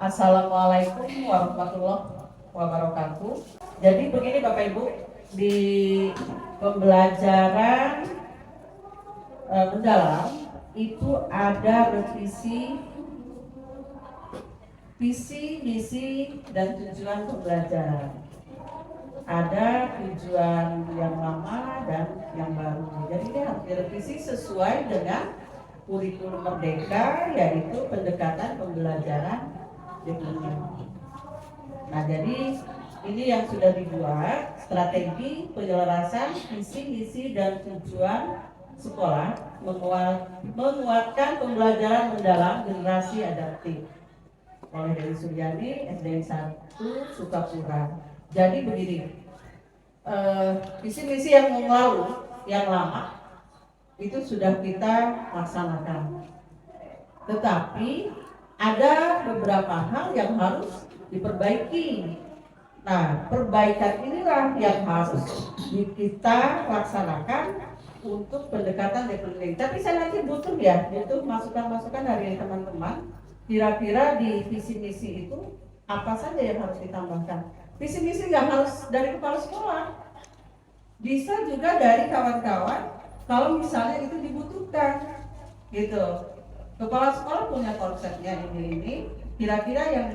Assalamualaikum warahmatullahi wabarakatuh. Jadi begini Bapak Ibu, di pembelajaran mendalam itu ada revisi visi, misi, dan tujuan pembelajaran. Ada tujuan yang lama dan yang baru. Jadi ini harus direvisi sesuai dengan kurikulum merdeka, yaitu pendekatan pembelajaran development. Nah, jadi ini yang sudah dibuat strategi penyelarasan visi, misi, dan tujuan sekolah menguatkan pembelajaran mendalam generasi adaptif oleh Dewi Suryani, SDN 1 Sukapura. Jadi begini, visi misi yang lalu, yang lama itu sudah kita laksanakan. Tetapi ada beberapa hal yang harus diperbaiki. Nah, perbaikan inilah yang harus kita laksanakan untuk pendekatan development. Tapi saya nanti butuh masukan-masukan dari teman-teman. Kira-kira di visi misi itu apa saja yang harus ditambahkan? Visi misi nggak harus dari kepala sekolah, bisa juga dari kawan-kawan kalau misalnya itu dibutuhkan, gitu. Kepala sekolah punya konsepnya ini, kira-kira yang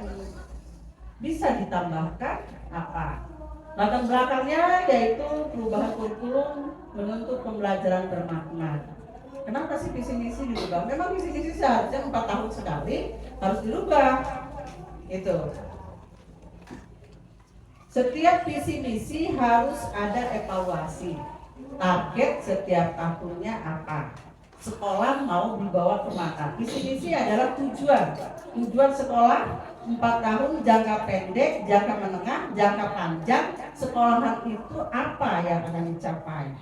bisa ditambahkan apa? Latar belakangnya yaitu perubahan kurikulum menuntut pembelajaran bermakna. Kenapa sih visi misi dirubah? Memang visi misi seharusnya 4 tahun sekali harus dirubah, gitu. Setiap visi misi harus ada evaluasi. Target setiap tahunnya apa? Sekolah mau dibawa kemana? Visi misi adalah tujuan. Tujuan sekolah 4 tahun, jangka pendek, jangka menengah, jangka panjang. Sekolahan itu apa yang akan dicapai?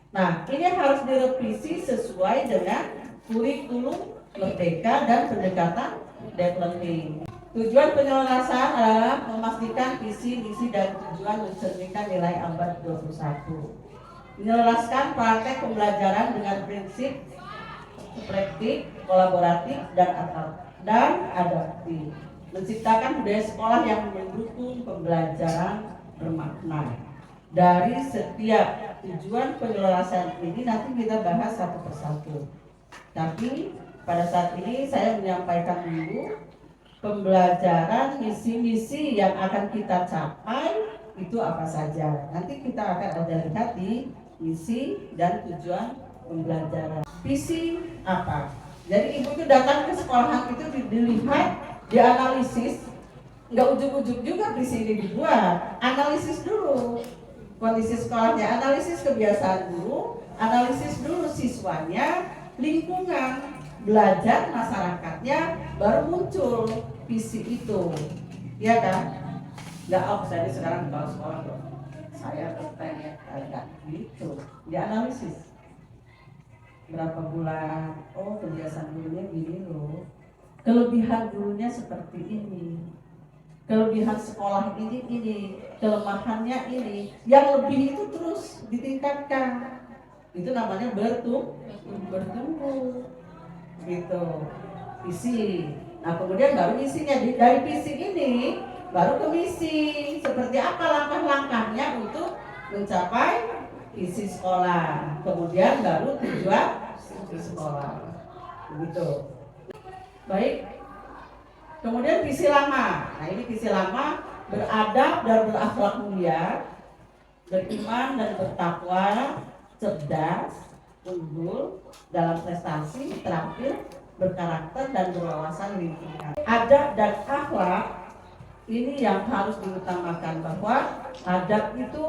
Nah, ini harus direvisi sesuai dengan kurikulum merdeka dan pendekatan development. Tujuan penyelarasan adalah memastikan visi, misi, dan tujuan mencerminkan nilai abad 21. Menyelaraskan praktek pembelajaran dengan prinsip reflektif, kolaboratif, dan adaptif. Menciptakan budaya sekolah yang mendukung pembelajaran bermakna. Dari setiap tujuan penyelarasan ini nanti kita bahas satu persatu. Tapi pada saat ini saya menyampaikan dulu pembelajaran misi-misi yang akan kita capai itu apa saja. Nanti kita akan ada lihat di misi dan tujuan pembelajaran. Visi apa? Jadi ibu itu datang ke sekolahan itu dilihat, dianalisis. Nggak ujuk-ujuk juga visi ini dibuat. Analisis dulu kondisi sekolahnya, analisis kebiasaan dulu, analisis dulu siswanya, lingkungan, belajar masyarakatnya, baru muncul visi itu, ya kan? Nggak, saya sekarang di bawah sekolah tuh, saya bertanya, nggak gitu, dianalisis berapa bulan, oh kebiasaan gurunya gini loh, kelebihan gurunya seperti ini, kelebihan sekolah ini, kelemahannya ini, yang lebih itu terus ditingkatkan, itu namanya bertumbuh. Gitu, visi. Nah kemudian baru misinya, dari visi ini baru ke misi. Seperti apa langkah-langkahnya untuk mencapai visi sekolah. Kemudian baru tujuan visi sekolah. Begitu. Baik. Kemudian visi lama. Nah ini visi lama, beradab dan berakhlak mulia, beriman dan bertakwa, cerdas, unggul dalam prestasi, terampil, berkarakter, dan berwawasan lingkungan. Adab dan akhlak ini yang harus diutamakan, bahwa adab itu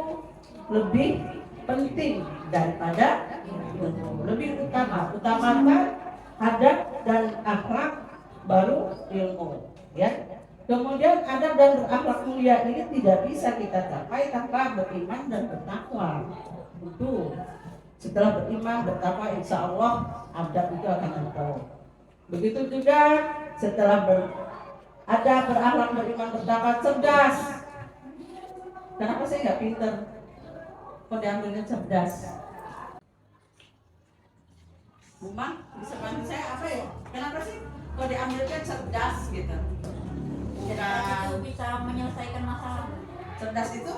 lebih penting daripada ilmu, lebih utamakan adab dan akhlak baru ilmu, ya. Kemudian adab dan berakhlak mulia ini tidak bisa kita capai tanpa beriman dan bertakwa. Itu setelah beriman, bertakwa, insya Allah adab itu akan terbawa. Begitu juga setelah beradab, berakhlak, beriman, bertakwa, cerdas. Kenapa saya nggak pinter? Kok diambilnya cerdas? Buma, bisa bantu saya apa ya? Kenapa sih kok diambilnya cerdas gitu? Cerdas itu bisa menyelesaikan masalah. Cerdas itu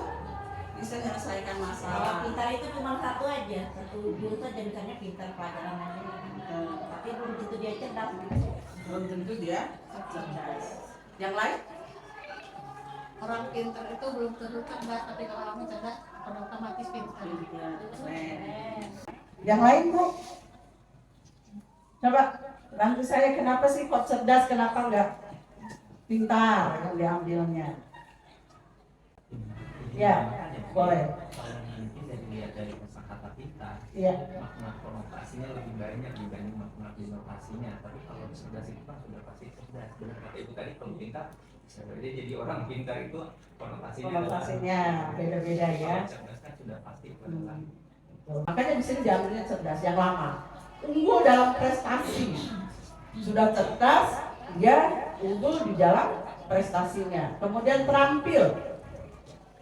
bisa menyelesaikan Kalau masalah. pintar itu cuma satu aja, satu jurus aja, misalnya pintar pelajaran aja. Tapi belum tentu dia cerdas gitu. Belum tentu dia cerdas. Yang lain? Orang pintar itu belum tentu cerdas, tapi kalau kamu cerdas otomatis pintar. Yang lain, Bu? Coba bantu saya, kenapa sih kok cerdas, kenapa enggak pintar yang diambilnya? Ya, boleh. Kalau nanti dilihat dari kosakata kita, Iya. makna konotasinya lebih banyak dibanding makna inovasinya. Tapi kalau cerdas itu kan sudah pasti cerdas. Benar kata Ibu tadi, kalau pintar bisa jadi orang pintar itu Konotasinya beda-beda ya. Kalau cerdas kan sudah pasti benar. Makanya di sini diambilnya cerdas yang lama. Unggul dalam prestasi. Sudah cerdas, dia unggul di dalam prestasinya. Kemudian terampil.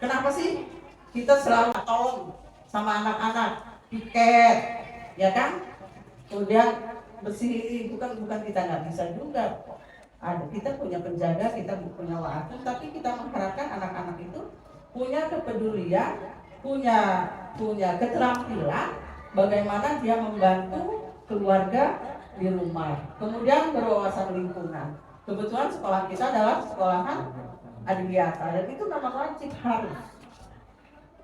Kenapa sih kita selalu tolong sama anak-anak, piket, ya kan? Kemudian bersih, bukan kita nggak bisa juga. Ada, kita punya penjaga, kita punya wakil, tapi kita mengharapkan anak-anak itu punya kepedulian, punya keterampilan, bagaimana dia membantu keluarga di rumah. Kemudian berwawasan lingkungan. Kebetulan sekolah kita adalah sekolahan adiwiyata dan itu memang wajib harus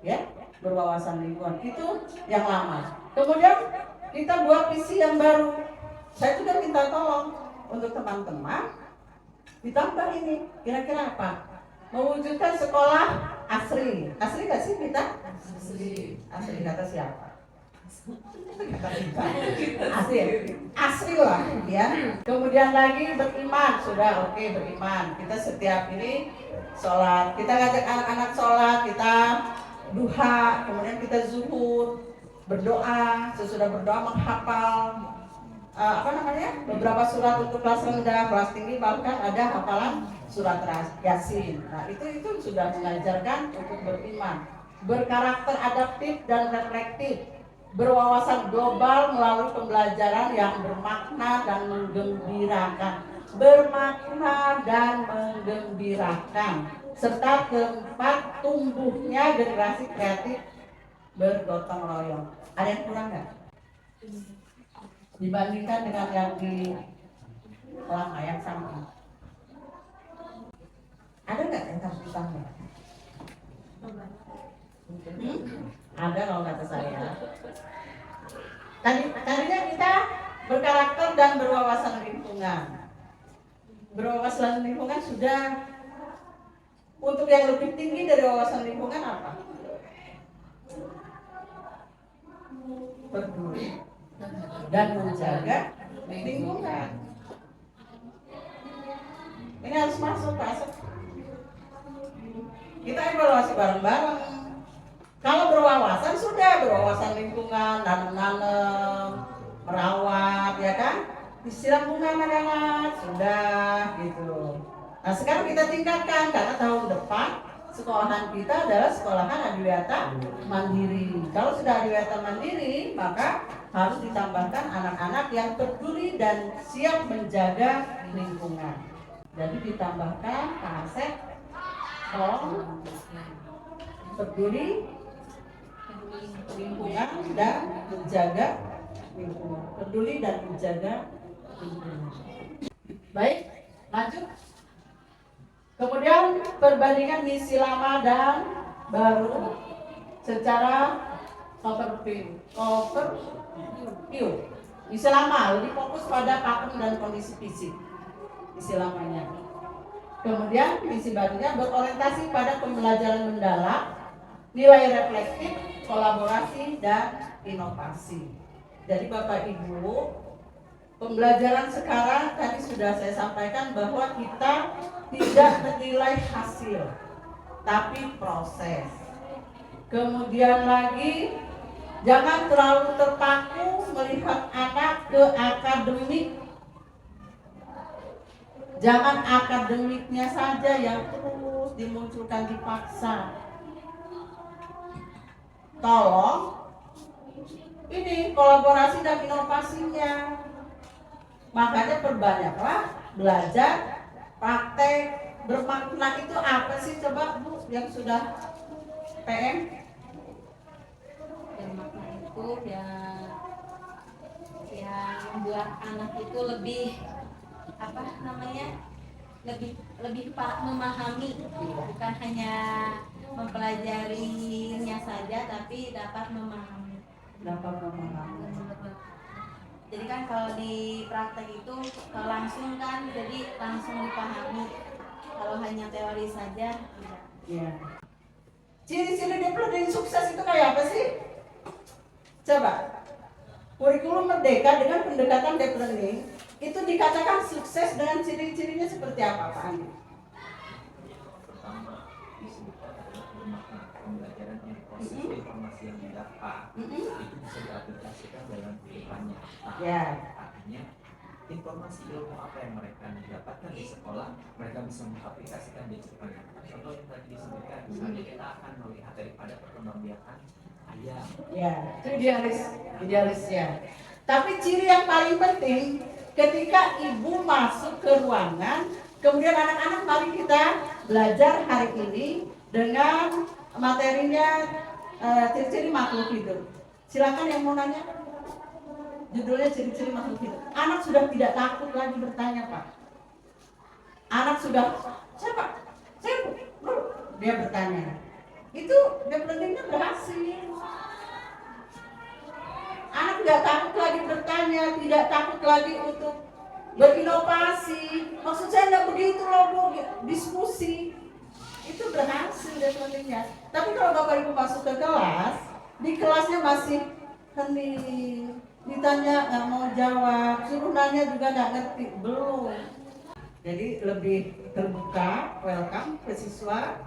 ya berwawasan lingkungan, itu yang lama. Kemudian kita buat visi yang baru. Saya juga minta tolong untuk teman-teman ditambah ini, kira-kira apa? Mewujudkan sekolah asri. Asri nggak sih kita? Asri kata siapa? Asri lah ya. Kemudian lagi beriman, sudah oke, beriman. Kita setiap ini sholat, kita ngajak anak-anak sholat, kita duha, kemudian kita zuhud, berdoa, sesudah berdoa menghafal beberapa surat untuk kelas rendah, kelas tinggi, bahkan ada hafalan surat Yasin. Nah itu sudah mengajarkan untuk beriman, berkarakter adaptif dan reflektif, berwawasan global melalui pembelajaran yang bermakna dan menggembirakan, serta keempat, tumbuhnya generasi kreatif bergotong royong. Ada yang kurang nggak dibandingkan dengan yang di lama yang sama? Ada nggak yang harus ditambah? Ada kalau kata saya. Tadinya kita berkarakter dan berwawasan lingkungan. Berwawasan lingkungan sudah. Untuk yang lebih tinggi dari wawasan lingkungan apa? Peduli dan menjaga lingkungan. Ini harus masuk, Pak Asep. Kita evaluasi bareng-bareng. Kalau berwawasan sudah, berwawasan lingkungan, nanam-nanam, merawat, ya kan? Disiram bunga anak-anak, sudah gitu. Nah sekarang kita tingkatkan karena tahun depan sekolahan kita adalah sekolahan adiwiyata mandiri. Kalau sudah adiwiyata mandiri, maka harus ditambahkan anak-anak yang peduli dan siap menjaga lingkungan. Jadi ditambahkan Pak Asep, peduli lingkungan dan menjaga lingkungan. Peduli dan menjaga lingkungan. Baik, lanjut. Kemudian perbandingan misi lama dan baru secara overview. Misi lama lebih fokus pada pakem dan kondisi fisik. Misi lamanya. Kemudian misi barunya berorientasi pada pembelajaran mendalam, nilai reflektif, kolaborasi, dan inovasi. Jadi Bapak Ibu, pembelajaran sekarang tadi sudah saya sampaikan bahwa kita tidak menilai hasil, tapi proses. Kemudian lagi, jangan terlalu terpaku melihat anak ke akademik. Jangan akademiknya saja yang terus dimunculkan dipaksa. Tolong ini kolaborasi dan inovasinya. Makanya perbanyaklah belajar, praktek, bermakna itu apa sih, coba Bu yang sudah PM? Dan makna itu ya yang membuat anak itu lebih apa namanya, lebih memahami, bukan hanya mempelajarinya saja tapi dapat memahami. Jadi kan kalau di praktek itu langsung kan, jadi langsung dipahami. Kalau hanya teori saja tidak. Ya. Ciri-ciri deep learning sukses itu kayak apa sih? Coba. Kurikulum Merdeka dengan pendekatan deep learning itu dikatakan sukses dengan ciri-cirinya seperti apa, Pak Andi? Pertama disebutkan adalah bermakna pembelajaran yang proses informasi yang didapat itu bisa diaplikasikan dalam kehidupannya. Ya. Artinya informasi ilmu apa yang mereka dapatkan di sekolah mereka bisa mengaplikasikan di kehidupannya. Contoh yang tadi disebutkan, misalnya kita akan melihat daripada perkembangbiakan ayam. Ya, itu idealis ya. Tapi ciri yang paling penting ketika ibu masuk ke ruangan, kemudian anak-anak mari kita belajar hari ini dengan materinya ciri-ciri makhluk hidup. Silakan yang mau nanya. Judulnya ciri-ciri makhluk hidup. Anak sudah tidak takut lagi bertanya, Pak. Anak sudah, siapa? Saya, dia bertanya. Itu deep learning-nya berhasil. Anak tidak takut lagi bertanya, tidak takut lagi untuk berinovasi. Maksud saya tidak begitu loh Bu, diskusi. Itu berhasil deep learning-nya. Tapi kalau Bapak Ibu masuk ke kelas, di kelasnya masih hening, ditanya nggak mau jawab, suruh nanya juga nggak ngerti, belum. Jadi lebih terbuka, welcome ke siswa.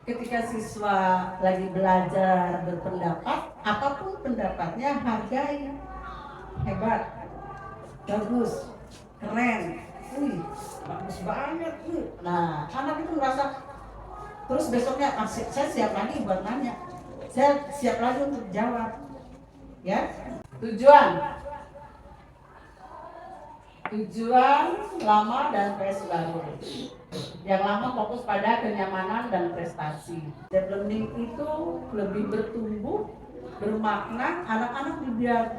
Ketika siswa lagi belajar berpendapat, apapun pendapatnya hargai. Hebat, bagus, keren, bagus banget. Nah, anak itu merasa, terus besoknya saya siap lagi buat nanya, saya siap lagi untuk jawab. Ya, tujuan lama dan prestasi baru. Yang lama fokus pada kenyamanan dan prestasi. Deep learning itu lebih bertumbuh, bermakna, anak-anak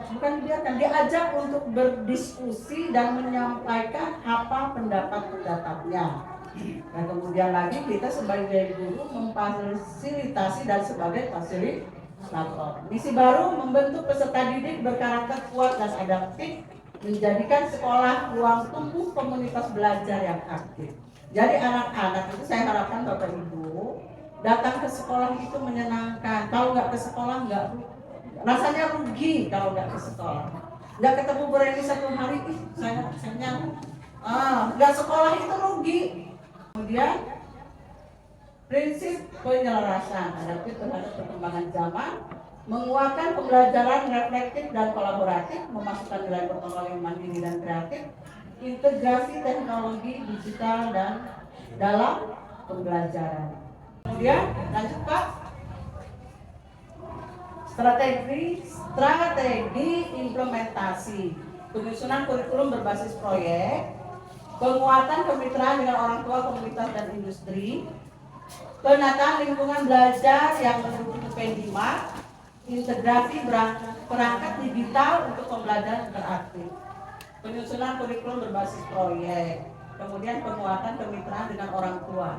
bukan diajak untuk berdiskusi dan menyampaikan apa pendapat-pendapatnya. Dan kemudian lagi kita sebagai guru memfasilitasi dan sebagai fasilitator. Misi baru membentuk peserta didik berkarakter kuat dan adaptif, menjadikan sekolah ruang tumbuh komunitas belajar yang aktif. Jadi anak-anak itu saya harapkan Bapak Ibu datang ke sekolah itu menyenangkan. Kalau nggak ke sekolah nggak, rasanya rugi kalau nggak ke sekolah. Nggak ketemu berani satu hari, saya nggak sekolah itu rugi. Kemudian prinsip penyelarasan adaptif terhadap perkembangan zaman, menguatkan pembelajaran reflektif dan kolaboratif, memasukkan nilai berkembang mandiri dan kreatif, integrasi teknologi digital dan dalam pembelajaran. Kemudian lanjut Pak, strategi implementasi, penyusunan kurikulum berbasis proyek, penguatan kemitraan dengan orang tua, komunitas dan industri, penataan lingkungan belajar yang mendukung UPN 5, integrasi perangkat digital untuk pembelajaran interaktif, penyusunan kurikulum berbasis proyek, kemudian penguatan kemitraan dengan orang tua.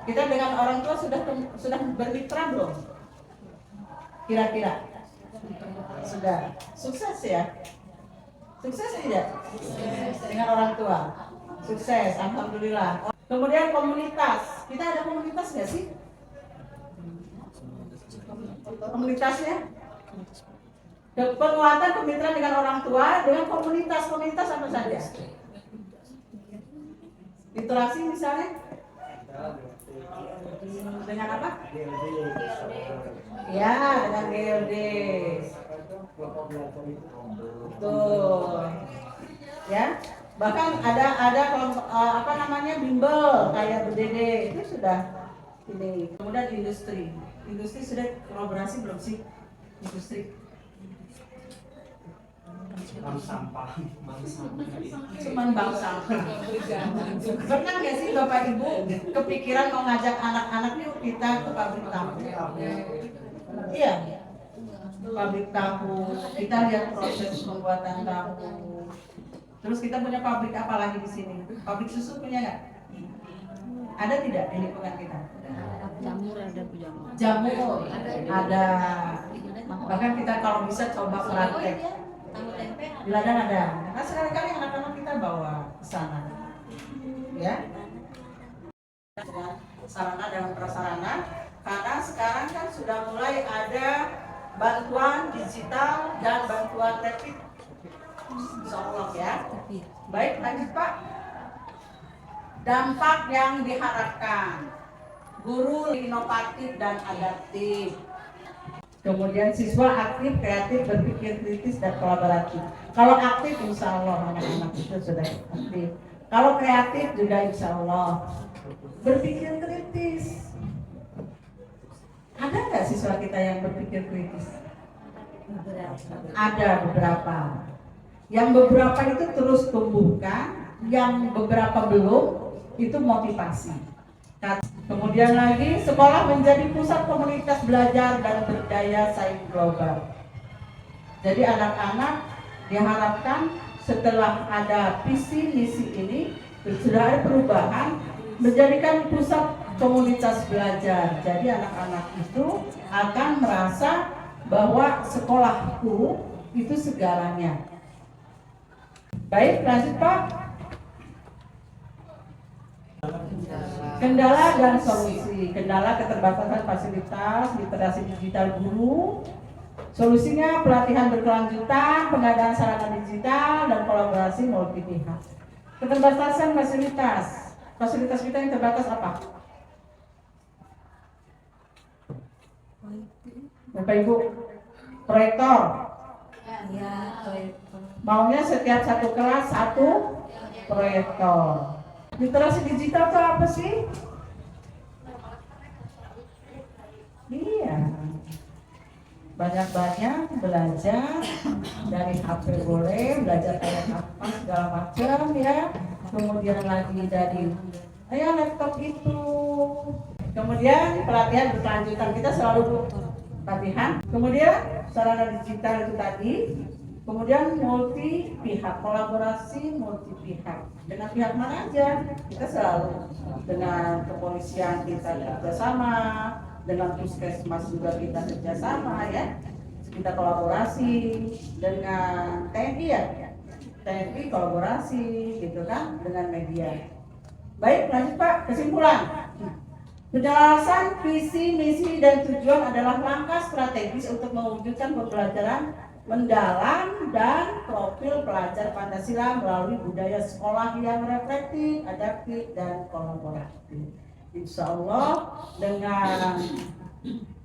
Kita dengan orang tua sudah bermitra belum? Kira-kira? Sudah. Sukses ya? Sukses tidak? Dengan orang tua? Sukses, alhamdulillah. Kemudian komunitas. Kita ada komunitas nggak sih? Komunitasnya? Penguatan kemitraan dengan orang tua, dengan komunitas apa saja? Literasi misalnya? Dengan apa? Ya, dengan GLD. Betul. Ya, bahkan ada apa namanya bimbel kayak BDD itu sudah ini. Kemudian industri sudah kolaborasi belum sih? Industri Bank sampah. Cuman bang sampah. Pernah nggak sih Bapak Ibu kepikiran mau ngajak anak-anak yuk kita ke pabrik tahu? Iya, pabrik tahu. Kita lihat proses pembuatan tahu. Terus kita punya pabrik apa lagi di sini? Pabrik susu punya nggak? Ada tidak di lingkungan kita? Jamur ada jamur. Jamur ada. Bahkan kita kalau bisa coba praktek. Tahu tempe. Di ladang ada. Nah sekali-kali anak-anak kita bawa ke sana, ya. Sarana dan prasarana, karena sekarang kan sudah mulai ada bantuan digital dan bantuan rapid. Insya Allah ya. Baik, lanjut Pak. Dampak yang diharapkan, guru inovatif dan adaptif. Kemudian siswa aktif, kreatif, berpikir kritis dan kolaboratif. Kalau aktif insya Allah anak-anak itu sudah aktif. Kalau kreatif juga insya Allah. Berpikir kritis. Ada nggak siswa kita yang berpikir kritis? Ada beberapa. Yang beberapa itu terus tumbuhkan, yang beberapa belum, itu motivasi. Kemudian lagi, sekolah menjadi pusat komunitas belajar dan berdaya saing global. Jadi anak-anak diharapkan setelah ada visi misi ini sudah ada perubahan menjadikan pusat komunitas belajar. Jadi anak-anak itu akan merasa bahwa sekolahku itu segalanya. Baik, lanjut Pak. Kendala dan solusi. Kendala keterbatasan fasilitas, literasi digital guru. Solusinya pelatihan berkelanjutan, pengadaan sarana digital, dan kolaborasi multi pihak. Keterbatasan fasilitas. Fasilitas kita yang terbatas apa? Bapak Ibu, proyektor. Ya, proyektor. Maunya setiap satu kelas satu proyektor. Literasi digital itu apa sih? Iya, banyak-banyak belajar dari HP boleh, belajar kayak apa segala macam ya. Kemudian lagi dari laptop itu. Kemudian pelatihan berkelanjutan, kita selalu latihan. Kemudian sarana digital itu tadi. Kemudian multi pihak, kolaborasi multi pihak. Dengan pihak mana aja? Kita selalu dengan kepolisian kita kerjasama, dengan puskesmas juga kita kerjasama ya. Kita kolaborasi dengan TNI ya. TNI kolaborasi gitu kan dengan media. Baik, lanjut Pak, kesimpulan. Penjelasan visi, misi, dan tujuan adalah langkah strategis untuk mewujudkan pembelajaran mendalam dan profil pelajar Pancasila melalui budaya sekolah yang reflektif, adaptif, dan kolaboratif. Insya Allah dengan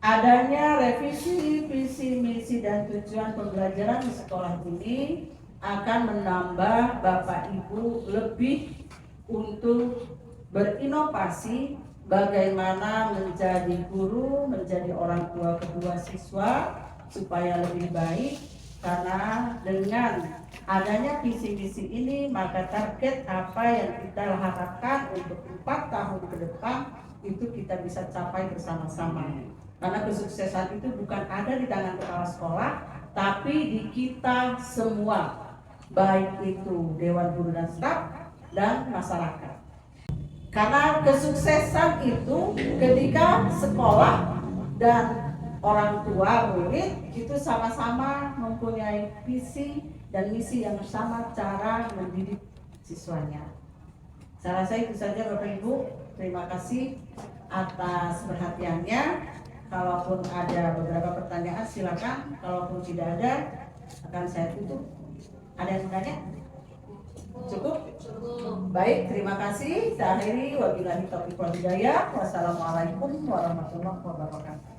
adanya revisi visi, misi, dan tujuan pembelajaran di sekolah ini akan menambah Bapak Ibu lebih untuk berinovasi bagaimana menjadi guru, menjadi orang tua kedua siswa supaya lebih baik, karena dengan adanya visi-misi ini maka target apa yang kita harapkan untuk 4 tahun ke depan itu kita bisa capai bersama-sama. Karena kesuksesan itu bukan ada di tangan kepala sekolah, tapi di kita semua, baik itu Dewan Guru dan Staf dan masyarakat. Karena kesuksesan itu ketika sekolah dan orang tua murid itu sama-sama mempunyai visi dan misi yang bersama cara mendidik siswanya. Saya rasa itu saja Bapak Ibu. Terima kasih atas perhatiannya. Kalaupun ada beberapa pertanyaan silakan. Kalaupun tidak ada akan saya tutup. Ada yang bertanya? Cukup? Baik, terima kasih. Saya akhiri. Wabillahi taufiq wal hidayah. Wassalamualaikum warahmatullahi wabarakatuh.